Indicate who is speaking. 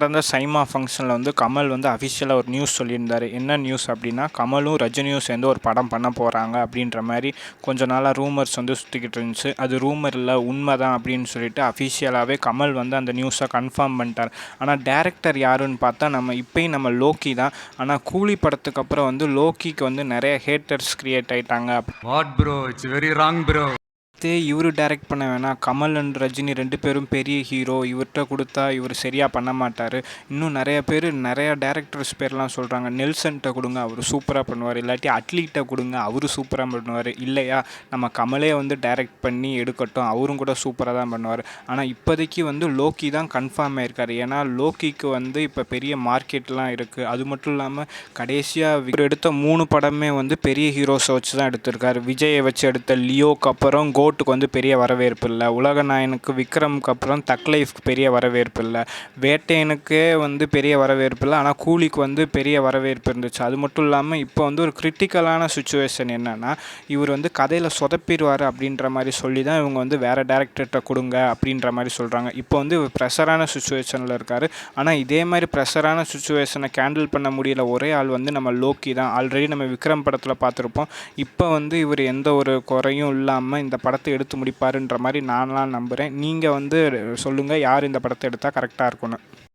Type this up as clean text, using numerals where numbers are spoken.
Speaker 1: நடந்த சைமா ஃபங்க்ஷனில் வந்து கமல் வந்து அஃபிஷியலாக ஒரு நியூஸ் சொல்லியிருந்தார். என்ன நியூஸ் அப்படின்னா, கமலும் ரஜினியும் சேர்ந்து ஒரு படம் பண்ண போகிறாங்க அப்படின்ற மாதிரி கொஞ்ச நாளாக ரூமர்ஸ் வந்து சுற்றிக்கிட்டு இருந்துச்சு. அது ரூமர் இல்லை, உண்மை தான் அப்படின்னு சொல்லிட்டு அஃபிஷியலாகவே கமல் வந்து அந்த நியூஸை கன்ஃபார்ம் பண்ணிட்டார். ஆனால் டேரக்டர் யாருன்னு பார்த்தா இப்பயும் நம்ம லோக்கி தான். ஆனால் கூலி படத்துக்கு அப்புறம் வந்து லோக்கிக்கு வந்து நிறைய ஹேட்டர்ஸ் கிரியேட் ஆகிட்டாங்க.
Speaker 2: What bro, it's very wrong bro.
Speaker 1: இவர் டைரக்ட் பண்ண வேணாம், கமல் அண்ட் ரஜினி 2 பேரும் பெரிய ஹீரோ, இவர்கிட்ட கொடுத்தா இவர் சரியாக பண்ண மாட்டார். இன்னும் நிறைய பேர் நிறையா டேரக்டர்ஸ் பேர்லாம் சொல்கிறாங்க. நெல்சன்கிட்ட கொடுங்க, அவர் சூப்பராக பண்ணுவார். இல்லாட்டி அட்லிகிட்ட கொடுங்க, அவர் சூப்பராக பண்ணுவார். இல்லையா நம்ம கமலே வந்து டைரக்ட் பண்ணி எடுக்கட்டும், அவரும் கூட சூப்பராக தான் பண்ணுவார். ஆனால் இப்போதைக்கு வந்து லோக்கி தான் கன்ஃபார்ம் ஆயிருக்காரு. ஏன்னா லோக்கிக்கு வந்து இப்போ பெரிய மார்க்கெட்லாம் இருக்குது. அது மட்டும் இல்லாமல் கடைசியாக இவர் எடுத்த 3 படமே வந்து பெரிய ஹீரோஸை வச்சு தான் எடுத்திருக்காரு. விஜயை வச்சு எடுத்த லியோக்கு அப்புறம் கோட்டுக்கு வந்து பெரிய வரவேற்பு இல்லை. உலகநாயனுக்கு விக்ரமுக்கு அப்புறம் தக் லைஃப்க்கு பெரிய வரவேற்பு இல்லை. வேட்டையனுக்கே வந்து பெரிய வரவேற்பு இல்லை. ஆனால் கூலிக்கு வந்து பெரிய வரவேற்பு இருந்துச்சு. அது மட்டும் இல்லாமல் இப்போ வந்து ஒரு கிரிட்டிக்கலான சுச்சுவேஷன் என்னென்னா, இவர் வந்து கதையில் சொதப்பிடுவார் அப்படின்ற மாதிரி சொல்லி தான் இவங்க வந்து வேறு டேரக்டர்கிட்ட கொடுங்க அப்படின்ற மாதிரி சொல்கிறாங்க. இப்போ வந்து ப்ரெஷரான சுச்சுவேஷனில் இருக்கார். ஆனால் இதே மாதிரி ப்ரெஷரான சுச்சுவேஷனை கேண்டில் பண்ண முடியல ஒரே ஆள் வந்து நம்ம லோக்கி தான். ஆல்ரெடி நம்ம விக்ரம் படத்தில் பார்த்துருப்போம். இப்போ வந்து இவர் எந்த ஒரு குறையும் இல்லாமல் இந்த படத்தை எடுத்து முடிப்பாருன்ற மாதிரி நான்லாம் நம்புகிறேன். நீங்கள் வந்து சொல்லுங்கள், யார் இந்த படத்தை எடுத்தால் கரெக்டாக இருக்குன்னு.